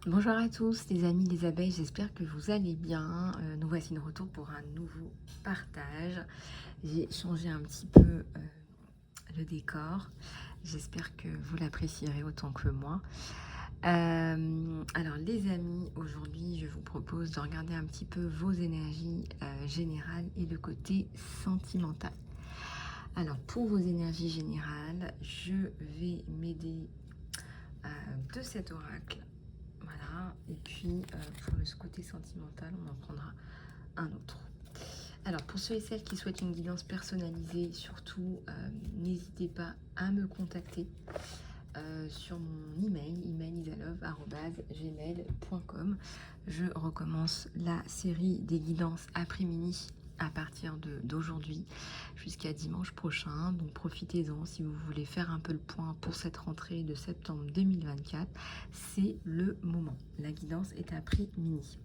Bonjour à tous les amis des abeilles, j'espère que vous allez bien. Nous voici de retour pour un nouveau partage. J'ai changé un petit peu le décor. J'espère que vous l'apprécierez autant que moi. Alors les amis, aujourd'hui je vous propose de regarder un petit peu vos énergies générales et le côté sentimental. Alors pour vos énergies générales, je vais m'aider de cet oracle. Voilà, et puis pour le côté sentimental, on en prendra un autre. Alors pour ceux et celles qui souhaitent une guidance personnalisée, surtout n'hésitez pas à me contacter sur mon email, emailisalove@gmail.com. Je recommence la série des guidances après-midi à partir d'aujourd'hui jusqu'à dimanche prochain. Donc profitez-en si vous voulez faire un peu le point pour cette rentrée de septembre 2024. C'est le moment. La guidance est après-midi.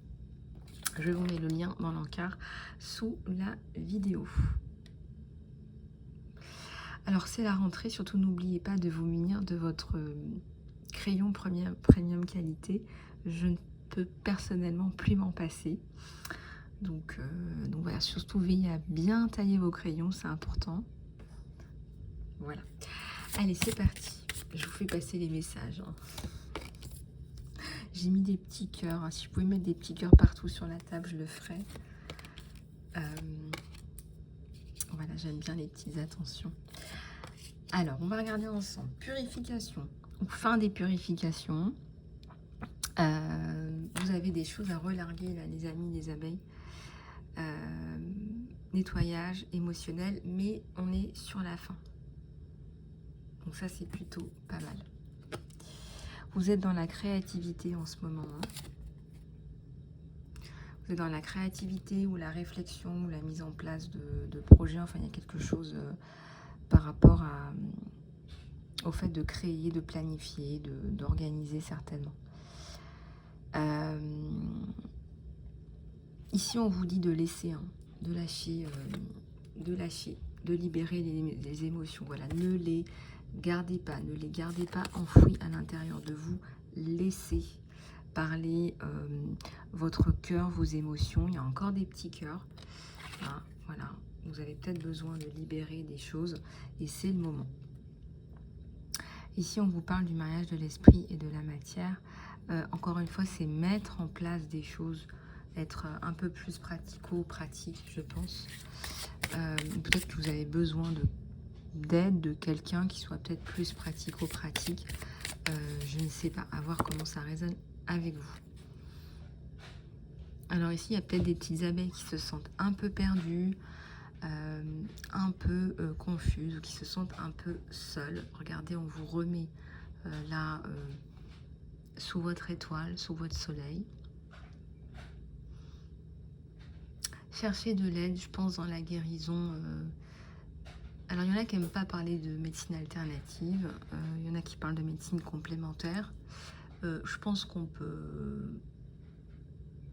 Je vous mets le lien dans l'encart sous la vidéo. Alors c'est la rentrée, surtout n'oubliez pas de vous munir de votre crayon premium qualité. Je ne peux personnellement plus m'en passer. Donc voilà, surtout veillez à bien tailler vos crayons, c'est important. Voilà. Allez, c'est parti. Je vous fais passer les messages. J'ai mis des petits cœurs. Si vous pouvez mettre des petits cœurs partout sur la table, je le ferai. Voilà, j'aime bien les petites attentions. Alors, on va regarder ensemble. Purification ou fin des purifications. Vous avez des choses à relarguer, là, les amis, les abeilles. Nettoyage émotionnel, mais on est sur la fin. Donc ça, c'est plutôt pas mal. Vous êtes dans la créativité en ce moment. Vous êtes dans la créativité ou la réflexion ou la mise en place de projets. Enfin, il y a quelque chose par rapport au fait de créer, de planifier, d'organiser certainement. Ici, on vous dit de laisser, de lâcher, de libérer les émotions. Voilà, ne les gardez pas enfouies à l'intérieur de vous. Laissez parler votre cœur, vos émotions. Il y a encore des petits cœurs. Ah, voilà, vous avez peut-être besoin de libérer des choses et c'est le moment. Ici, on vous parle du mariage de l'esprit et de la matière. Encore une fois, c'est mettre en place des choses, être un peu plus pratico-pratique, je pense. Peut-être que vous avez besoin d'aide de quelqu'un qui soit peut-être plus pratico-pratique. Je ne sais pas, à voir comment ça résonne avec vous. Alors ici, il y a peut-être des petites abeilles qui se sentent un peu perdues, un peu confuses, ou qui se sentent un peu seules. Regardez, on vous remet là sous votre étoile, sous votre soleil. Cherchez de l'aide, je pense, dans la guérison. Alors, il y en a qui n'aiment pas parler de médecine alternative. Il y en a qui parlent de médecine complémentaire. Je pense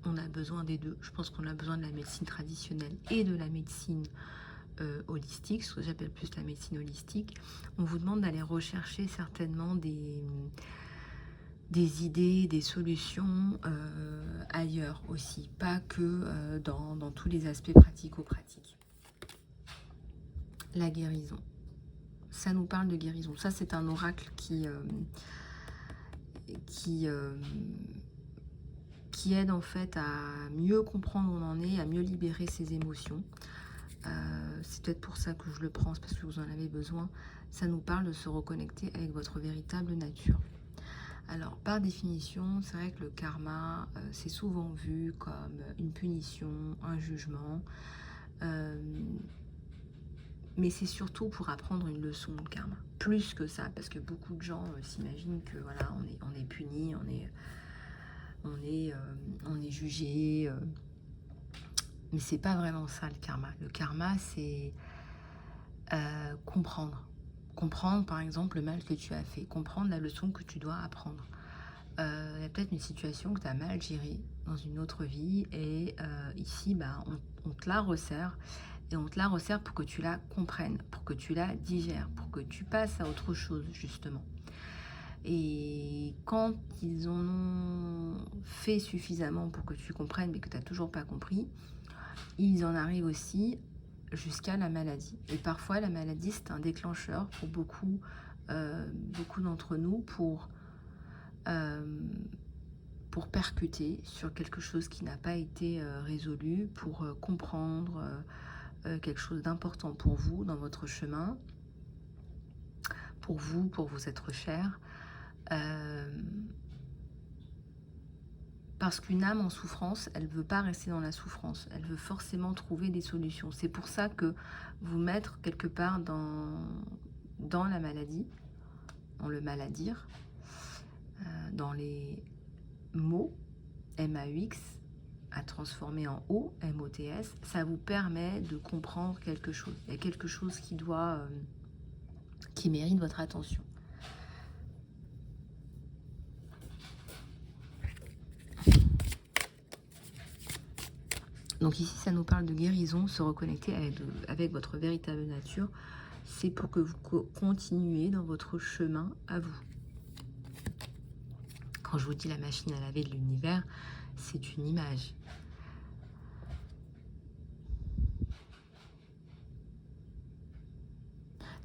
on a besoin des deux. Je pense qu'on a besoin de la médecine traditionnelle et de la médecine holistique, ce que j'appelle plus la médecine holistique. On vous demande d'aller rechercher certainement des idées, des solutions ailleurs aussi, pas que dans tous les aspects pratico-pratiques. La guérison. Ça nous parle de guérison. Ça, c'est un oracle qui aide en fait à mieux comprendre où on en est, à mieux libérer ses émotions. C'est peut-être pour ça que je le prends, c'est parce que vous en avez besoin. Ça nous parle de se reconnecter avec votre véritable nature. Alors, par définition, c'est vrai que le karma, c'est souvent vu comme une punition, un jugement. Mais c'est surtout pour apprendre une leçon, le karma. Plus que ça, parce que beaucoup de gens s'imaginent que voilà, on est puni, on est jugé. Mais c'est pas vraiment ça le karma. Le karma, c'est comprendre. Comprendre, par exemple, le mal que tu as fait. Comprendre la leçon que tu dois apprendre. Il y a peut-être une situation que tu as mal gérée dans une autre vie. Et ici, bah, on te la resserre. Et on te la resserre pour que tu la comprennes, pour que tu la digères, pour que tu passes à autre chose, justement. Et quand ils en ont fait suffisamment pour que tu comprennes, mais que tu n'as toujours pas compris, ils en arrivent aussi jusqu'à la maladie. Et parfois, la maladie, c'est un déclencheur pour beaucoup d'entre nous pour percuter sur quelque chose qui n'a pas été résolu, pour comprendre quelque chose d'important pour vous dans votre chemin, pour vos êtres chers. Parce qu'une âme en souffrance, elle ne veut pas rester dans la souffrance, elle veut forcément trouver des solutions. C'est pour ça que vous mettre quelque part dans la maladie, dans le maladire, dans les mots, M-A-U-X, à transformer en O, M-O-T-S, ça vous permet de comprendre quelque chose. Il y a quelque chose qui mérite votre attention. Donc ici, ça nous parle de guérison, se reconnecter avec votre véritable nature. C'est pour que vous continuiez dans votre chemin à vous. Quand je vous dis la machine à laver de l'univers, c'est une image.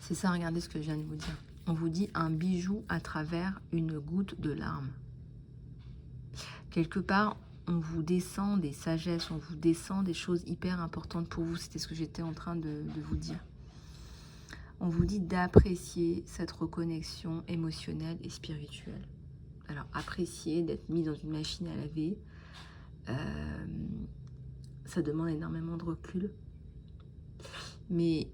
C'est ça, regardez ce que je viens de vous dire. On vous dit un bijou à travers une goutte de larmes. Quelque part, on vous descend des sagesses, on vous descend des choses hyper importantes pour vous. C'était ce que j'étais en train de vous dire. On vous dit d'apprécier cette reconnexion émotionnelle et spirituelle. Alors, apprécier d'être mis dans une machine à laver, ça demande énormément de recul. Mais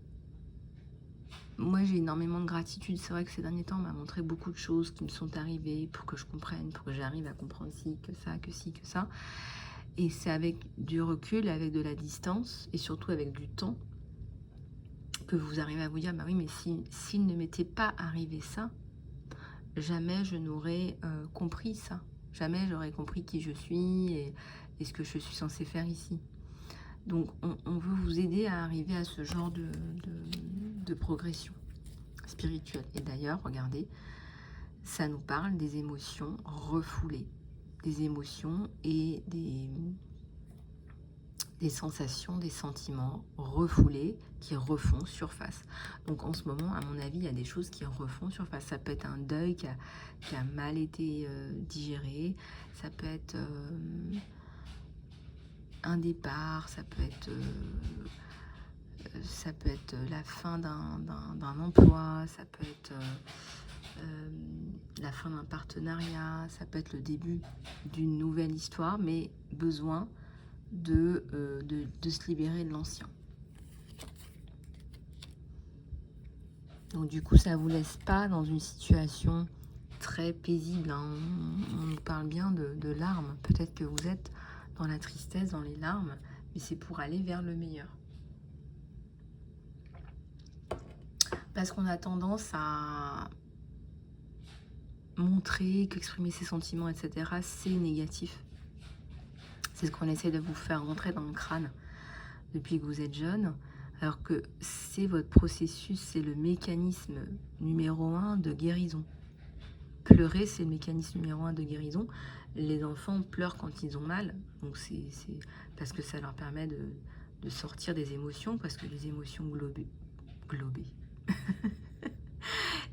moi, j'ai énormément de gratitude. C'est vrai que ces derniers temps, on m'a montré beaucoup de choses qui me sont arrivées pour que je comprenne, pour que j'arrive à comprendre ci, que ça, que ci, que ça. Et c'est avec du recul, avec de la distance et surtout avec du temps que vous arrivez à vous dire, bah oui, mais s'il ne m'était pas arrivé ça, jamais je n'aurais compris ça. Jamais j'aurais compris qui je suis et ce que je suis censée faire ici. Donc, on veut vous aider à arriver à ce genre de progression spirituelle. Et d'ailleurs, regardez, ça nous parle des émotions refoulées, des émotions et des sensations, des sentiments refoulés qui refont surface. Donc en ce moment, à mon avis, il y a des choses qui refont surface. Ça peut être un deuil qui a mal été digéré, ça peut être un départ, ça peut être la fin d'un emploi, ça peut être la fin d'un partenariat, ça peut être le début d'une nouvelle histoire, mais besoin de se libérer de l'ancien. Donc du coup, ça ne vous laisse pas dans une situation très paisible, hein. On nous parle bien de larmes. Peut-être que vous êtes dans la tristesse, dans les larmes, mais c'est pour aller vers le meilleur. Parce qu'on a tendance à montrer qu'exprimer ses sentiments, etc., c'est négatif. C'est ce qu'on essaie de vous faire rentrer dans le crâne depuis que vous êtes jeune, alors que c'est votre processus, c'est le mécanisme numéro 1 de guérison. Pleurer, c'est le mécanisme numéro 1 de guérison. Les enfants pleurent quand ils ont mal, donc c'est parce que ça leur permet de sortir des émotions, parce que les émotions globées.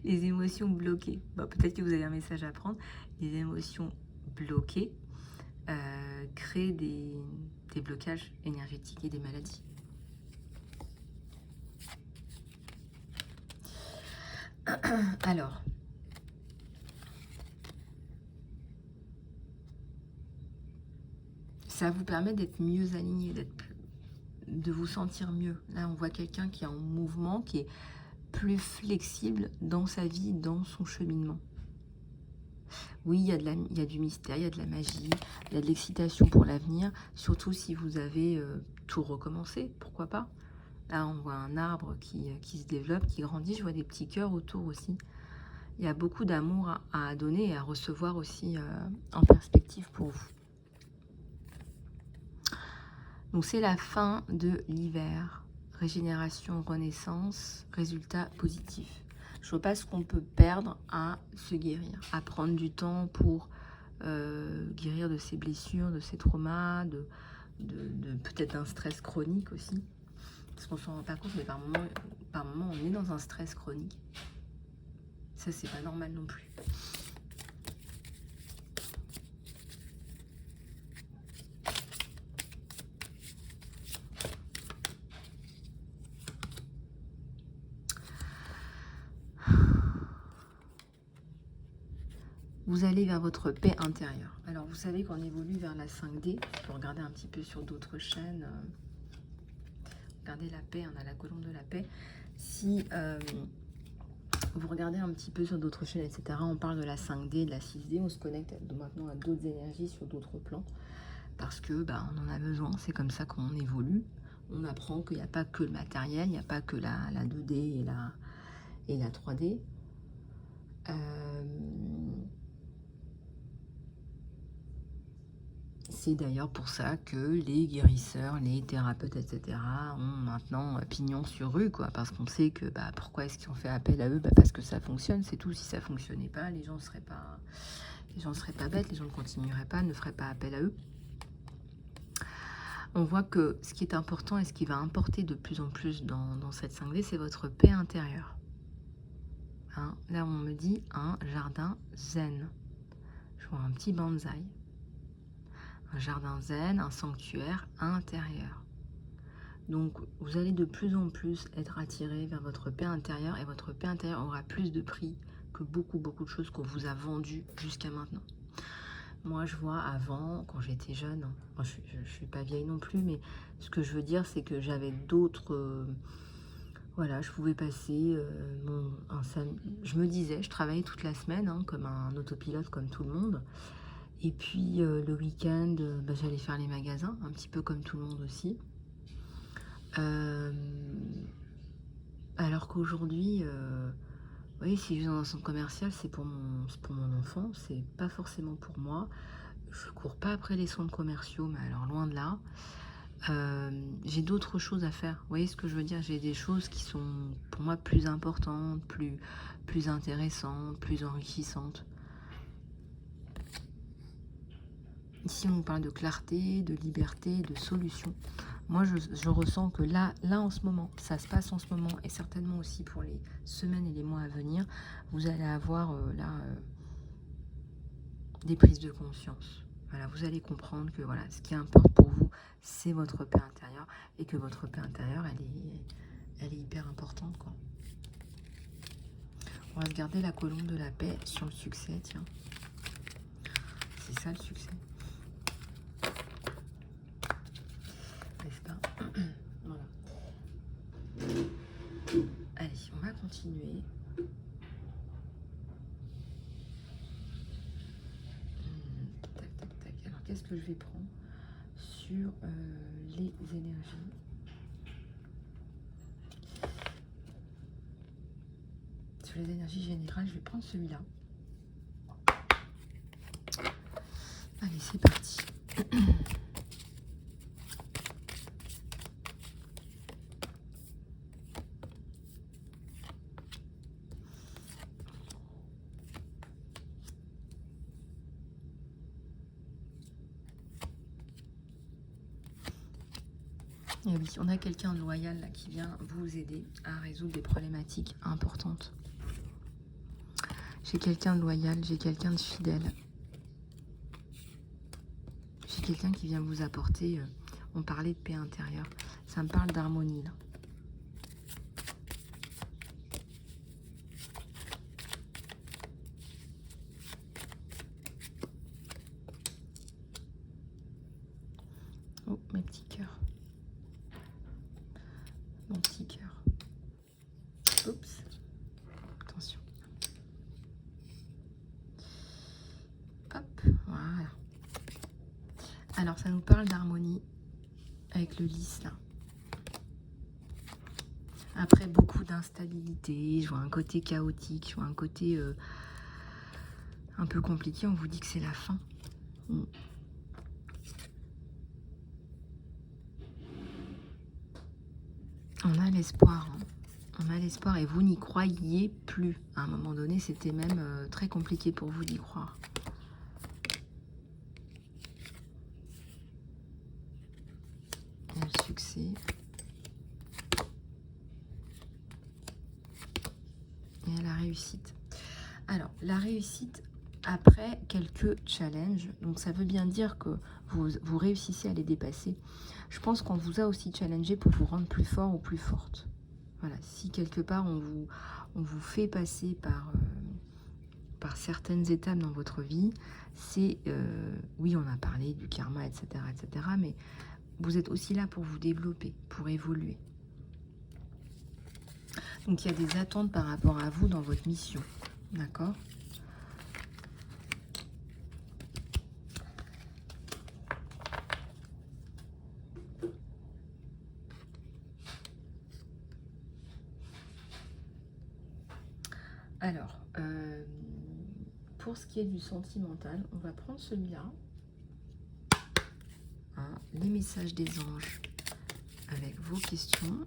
Les émotions bloquées, bon, peut-être que vous avez un message à prendre, les émotions bloquées créent des blocages énergétiques et des maladies. Alors, ça vous permet d'être mieux aligné, de vous sentir mieux. Là, on voit quelqu'un qui est en mouvement, qui est plus flexible dans sa vie, dans son cheminement. Oui, il y a du mystère, il y a de la magie, il y a de l'excitation pour l'avenir, surtout si vous avez tout recommencé, pourquoi pas. Là, on voit un arbre qui se développe, qui grandit, je vois des petits cœurs autour aussi. Il y a beaucoup d'amour à donner et à recevoir aussi en perspective pour vous. Donc c'est la fin de l'hiver. Régénération, renaissance, résultat positif. Je vois pas ce qu'on peut perdre à se guérir, à prendre du temps pour guérir de ses blessures, de ses traumas, peut-être d'un stress chronique aussi. Parce qu'on ne s'en rend pas compte, mais par moment, on est dans un stress chronique. Ça, c'est pas normal non plus. Vous allez vers votre paix intérieure. Alors, vous savez qu'on évolue vers la 5D. Pour regarder un petit peu sur d'autres chaînes. Regardez la paix, on a la colombe de la paix. Si vous regardez un petit peu sur d'autres chaînes, etc., on parle de la 5D, de la 6D. On se connecte maintenant à d'autres énergies sur d'autres plans. Parce que on en a besoin. C'est comme ça qu'on évolue. On apprend qu'il n'y a pas que le matériel, il n'y a pas que la 2D et la 3D. C'est d'ailleurs pour ça que les guérisseurs, les thérapeutes, etc. ont maintenant pignon sur rue, quoi, parce qu'on sait que pourquoi est-ce qu'ils ont fait appel à eux, parce que ça fonctionne, c'est tout. Si ça fonctionnait pas, les gens ne seraient pas bêtes, les gens ne continueraient pas, ne feraient pas appel à eux. On voit que ce qui est important et ce qui va importer de plus en plus dans cette 5D, c'est votre paix intérieure. Hein, là, on me dit un jardin zen. Je vois un petit bonsaï. Un jardin zen, un sanctuaire intérieur. Donc, vous allez de plus en plus être attiré vers votre paix intérieure et votre paix intérieure aura plus de prix que beaucoup de choses qu'on vous a vendues jusqu'à maintenant. Moi, je vois avant, quand j'étais jeune, moi, je ne suis pas vieille non plus, mais ce que je veux dire, c'est que j'avais d'autres... voilà, je pouvais passer... je me disais, je travaillais toute la semaine, comme un autopilote, comme tout le monde. Et puis, le week-end, j'allais faire les magasins, un petit peu comme tout le monde aussi. Alors qu'aujourd'hui... vous voyez, si je vais dans un centre commercial, c'est pour mon enfant, c'est pas forcément pour moi. Je cours pas après les centres commerciaux, mais alors loin de là. J'ai d'autres choses à faire. Vous voyez ce que je veux dire? J'ai des choses qui sont pour moi plus importantes, plus intéressantes, plus enrichissantes. Ici, on parle de clarté, de liberté, de solution. Moi, je ressens que là, en ce moment, ça se passe en ce moment, et certainement aussi pour les semaines et les mois à venir, vous allez avoir des prises de conscience. Voilà, vous allez comprendre que voilà, ce qui importe pour vous, c'est votre paix intérieure, et que votre paix intérieure, elle est hyper importante, quoi. On va regarder la colombe de la paix sur le succès, tiens. C'est ça le succès. N'est-ce pas? Voilà. Allez, on va continuer. Tac, tac, tac. Alors, qu'est-ce que je vais prendre sur les énergies? Sur les énergies générales, je vais prendre celui-là. Allez, c'est parti. Et oui, on a quelqu'un de loyal là, qui vient vous aider à résoudre des problématiques importantes. J'ai quelqu'un de loyal, j'ai quelqu'un de fidèle. J'ai quelqu'un qui vient vous apporter, on parlait de paix intérieure, ça me parle d'harmonie là. Oh, mes petits cœurs. Mon petit cœur. Oups. Attention. Hop, voilà. Alors, ça nous parle d'harmonie avec le lys, là. Après beaucoup d'instabilité, je vois un côté chaotique, je vois un côté un peu compliqué, on vous dit que c'est la fin. On a l'espoir, hein. On a l'espoir et vous n'y croyez plus. À un moment donné, c'était même très compliqué pour vous d'y croire. succès et à la réussite. Alors, la réussite après quelques challenges, donc ça veut bien dire que vous réussissez à les dépasser. Je pense qu'on vous a aussi challengé pour vous rendre plus fort ou plus forte. Voilà, si quelque part on vous fait passer par certaines étapes dans votre vie, c'est, oui, on a parlé du karma, etc., mais vous êtes aussi là pour vous développer, pour évoluer. Donc il y a des attentes par rapport à vous dans votre mission, d'accord ? Alors, pour ce qui est du sentimental, on va prendre celui-là. Hein, les messages des anges avec vos questions.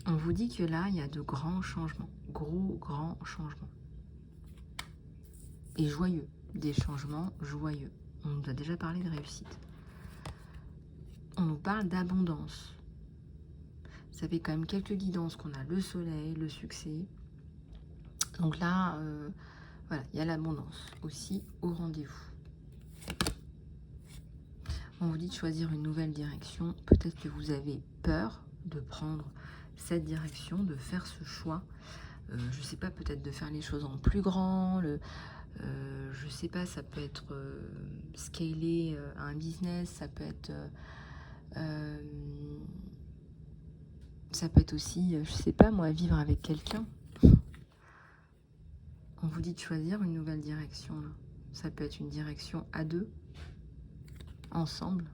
On vous dit que là, il y a de grands changements, grands changements. Et joyeux, des changements joyeux. On nous a déjà parlé de réussite. On nous parle d'abondance. Vous savez quand même quelques guidances qu'on a le soleil, le succès. Donc là, voilà, il y a l'abondance aussi au rendez-vous. On vous dit de choisir une nouvelle direction. Peut-être que vous avez peur de prendre cette direction, de faire ce choix. Je ne sais pas, peut-être de faire les choses en plus grand. Je ne sais pas, ça peut être scaler un business, ça peut être aussi, je ne sais pas moi, vivre avec quelqu'un. On vous dit de choisir une nouvelle direction. Là. Ça peut être une direction à deux, ensemble.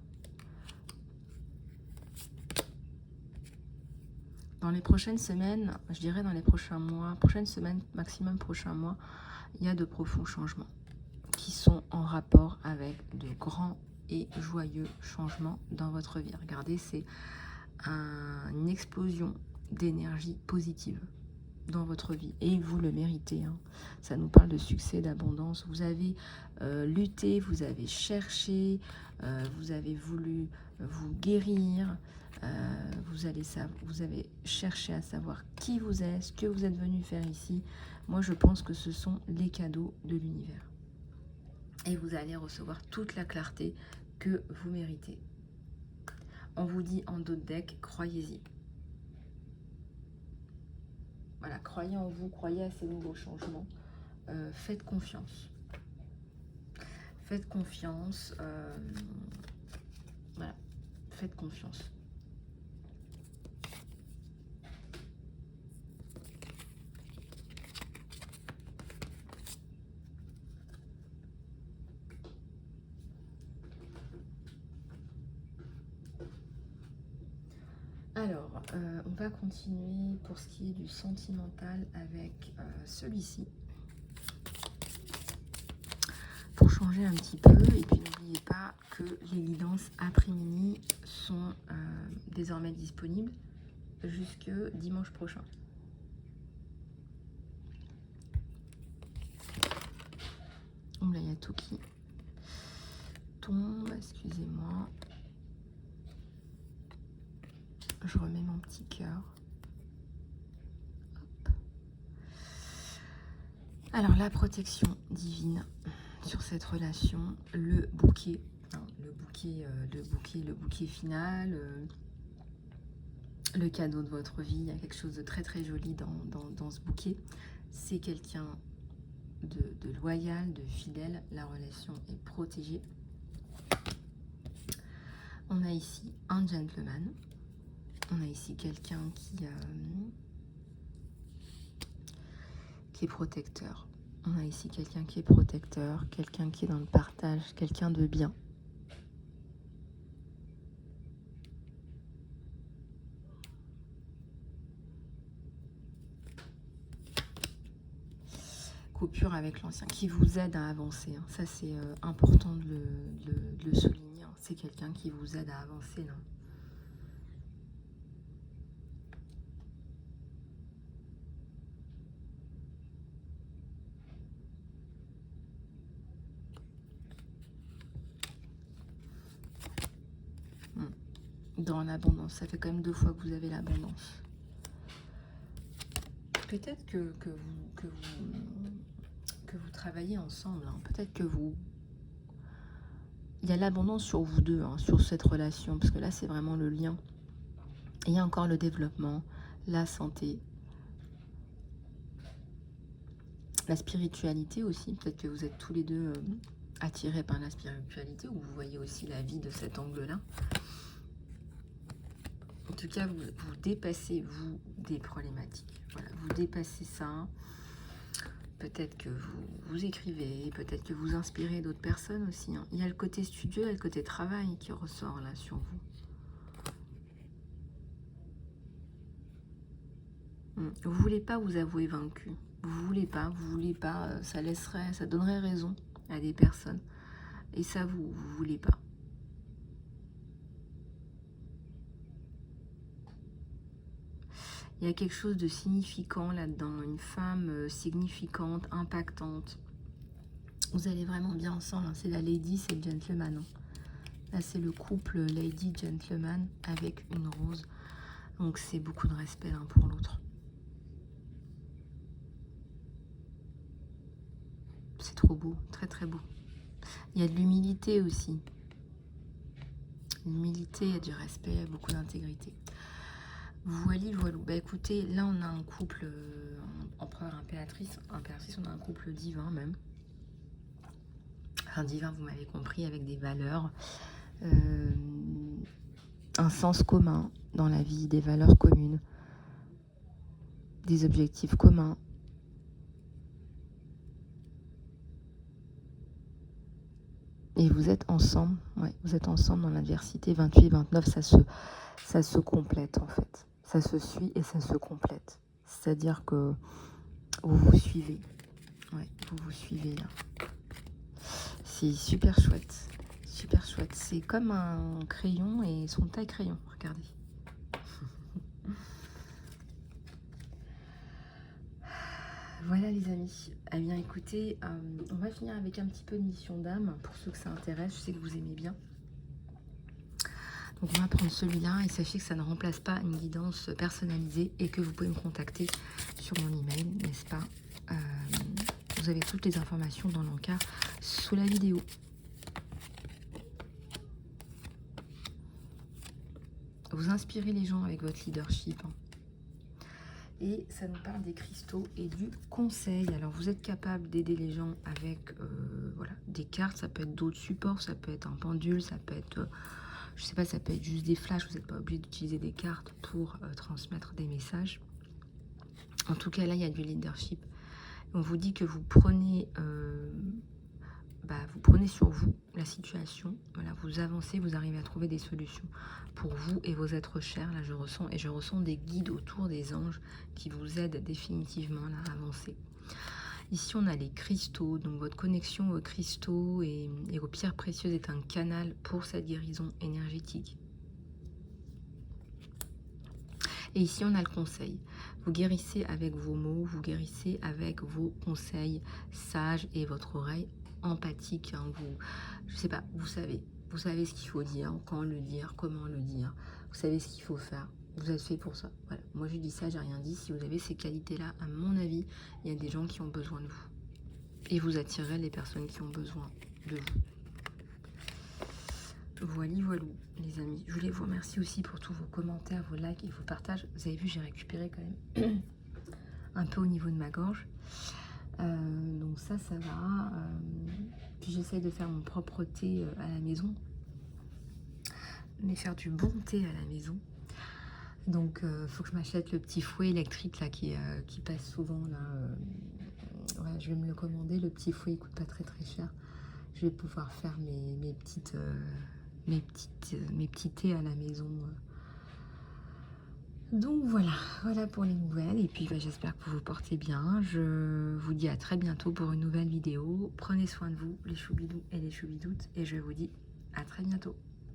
Dans les prochaines semaines, je dirais dans les prochains mois, prochaines semaines, maximum prochains mois, il y a de profonds changements qui sont en rapport avec de grands et joyeux changements dans votre vie. Regardez, c'est une explosion d'énergie positive dans votre vie et vous le méritez. Hein. Ça nous parle de succès, d'abondance. Vous avez lutté, vous avez cherché, vous avez voulu vous guérir. Vous avez cherché à savoir qui vous êtes, ce que vous êtes venu faire ici. Moi, je pense que ce sont les cadeaux de l'univers. Et vous allez recevoir toute la clarté que vous méritez. On vous dit en dos de deck, croyez-y. Voilà, croyez en vous, croyez à ces nouveaux changements. Faites confiance. Faites confiance. Voilà, faites confiance. Alors, on va continuer pour ce qui est du sentimental avec celui-ci. Pour changer un petit peu, et puis n'oubliez pas que les guidances après-midi sont désormais disponibles jusque dimanche prochain. Là, il y a tout qui tombe, excusez-moi. Je remets mon petit cœur. Alors, la protection divine sur cette relation, le bouquet, hein, le bouquet final, le cadeau de votre vie. Il y a quelque chose de très très joli dans ce bouquet. C'est quelqu'un de loyal, de fidèle. La relation est protégée. On a ici un gentleman. On a ici quelqu'un qui est protecteur. On a ici quelqu'un qui est protecteur, quelqu'un qui est dans le partage, quelqu'un de bien. Coupure avec l'ancien, qui vous aide à avancer. Hein. Ça, c'est important de le souligner. Hein. C'est quelqu'un qui vous aide à avancer. Là. dans l'abondance. Ça fait quand même 2 fois que vous avez l'abondance. Peut-être que vous travaillez ensemble. Hein. Peut-être que il y a l'abondance sur vous deux, hein, sur cette relation. Parce que là, c'est vraiment le lien. Et il y a encore le développement, la santé, la spiritualité aussi. Peut-être que vous êtes tous les deux attirés par la spiritualité, ou vous voyez aussi la vie de cet angle-là. En tout cas, vous dépassez, vous, des problématiques. Voilà, vous dépassez ça. Peut-être que vous écrivez, peut-être que vous inspirez d'autres personnes aussi. Hein. Il y a le côté studio et le côté travail qui ressort là sur vous. Vous voulez pas vous avouer vaincu. Vous voulez pas, ça donnerait raison à des personnes. Et ça, vous voulez pas. Il y a quelque chose de significant là-dedans, une femme significante, impactante. Vous allez vraiment bien ensemble, hein. C'est la lady, c'est le gentleman. Hein. Là, c'est le couple lady-gentleman avec une rose. Donc, c'est beaucoup de respect l'un pour l'autre. C'est trop beau, très très beau. Il y a de l'humilité aussi. L'humilité, il y a du respect, il y a beaucoup d'intégrité. Voilà, voilà. Bah écoutez, là on a un couple empereur, impératrice. Impératrice, on a un couple divin même. Enfin divin, vous m'avez compris, avec des valeurs, un sens commun dans la vie, des valeurs communes, des objectifs communs. Et vous êtes ensemble, ouais, vous êtes ensemble dans l'adversité. 28 et 29, ça se complète en fait. Ça se suit et ça se complète. C'est-à-dire que vous vous suivez. Ouais, vous vous suivez là. C'est super chouette. Super chouette. C'est comme un crayon et son taille-crayon. Regardez. Voilà les amis. Eh bien écoutez, on va finir avec un petit peu de mission d'âme pour ceux que ça intéresse. Je sais que vous aimez bien. Donc on va prendre celui-là et sachez que ça ne remplace pas une guidance personnalisée et que vous pouvez me contacter sur mon email, n'est-ce pas? Vous avez toutes les informations dans l'encart sous la vidéo. Vous inspirez les gens avec votre leadership. Hein. Et ça nous parle des cristaux et du conseil. Alors vous êtes capable d'aider les gens avec voilà, des cartes, ça peut être d'autres supports, ça peut être un pendule, ça peut être... je sais pas, ça peut être juste des flashs, vous n'êtes pas obligé d'utiliser des cartes pour transmettre des messages. En tout cas, là, il y a du leadership. On vous dit que vous prenez sur vous la situation, voilà, vous avancez, vous arrivez à trouver des solutions pour vous et vos êtres chers. Là, je ressens des guides autour des anges qui vous aident définitivement là, à avancer. Ici, on a les cristaux, donc votre connexion aux cristaux et aux pierres précieuses est un canal pour cette guérison énergétique. Et ici, on a le conseil. Vous guérissez avec vos mots, vous guérissez avec vos conseils sages et votre oreille empathique. Hein. Je sais pas, vous savez ce qu'il faut dire, quand le dire, comment le dire. Vous savez ce qu'il faut faire. Vous êtes fait pour ça. Voilà. Moi, je dis ça, j'ai rien dit. Si vous avez ces qualités-là, à mon avis, il y a des gens qui ont besoin de vous. Et vous attirez les personnes qui ont besoin de vous. Voilà, les amis. Je voulais vous remercier aussi pour tous vos commentaires, vos likes et vos partages. Vous avez vu, j'ai récupéré quand même un peu au niveau de ma gorge. Donc ça va. Puis j'essaye de faire mon propre thé à la maison. Mais faire du bon thé à la maison. Donc faut que je m'achète le petit fouet électrique là qui passe souvent là. Ouais, je vais me le commander. Le petit fouet il coûte pas très cher. Je vais pouvoir faire mes petits thés à la maison. Donc voilà pour les nouvelles. Et puis j'espère que vous vous portez bien. Je vous dis à très bientôt pour une nouvelle vidéo. Prenez soin de vous, les choubidous et les choubidoutes. Et je vous dis à très bientôt.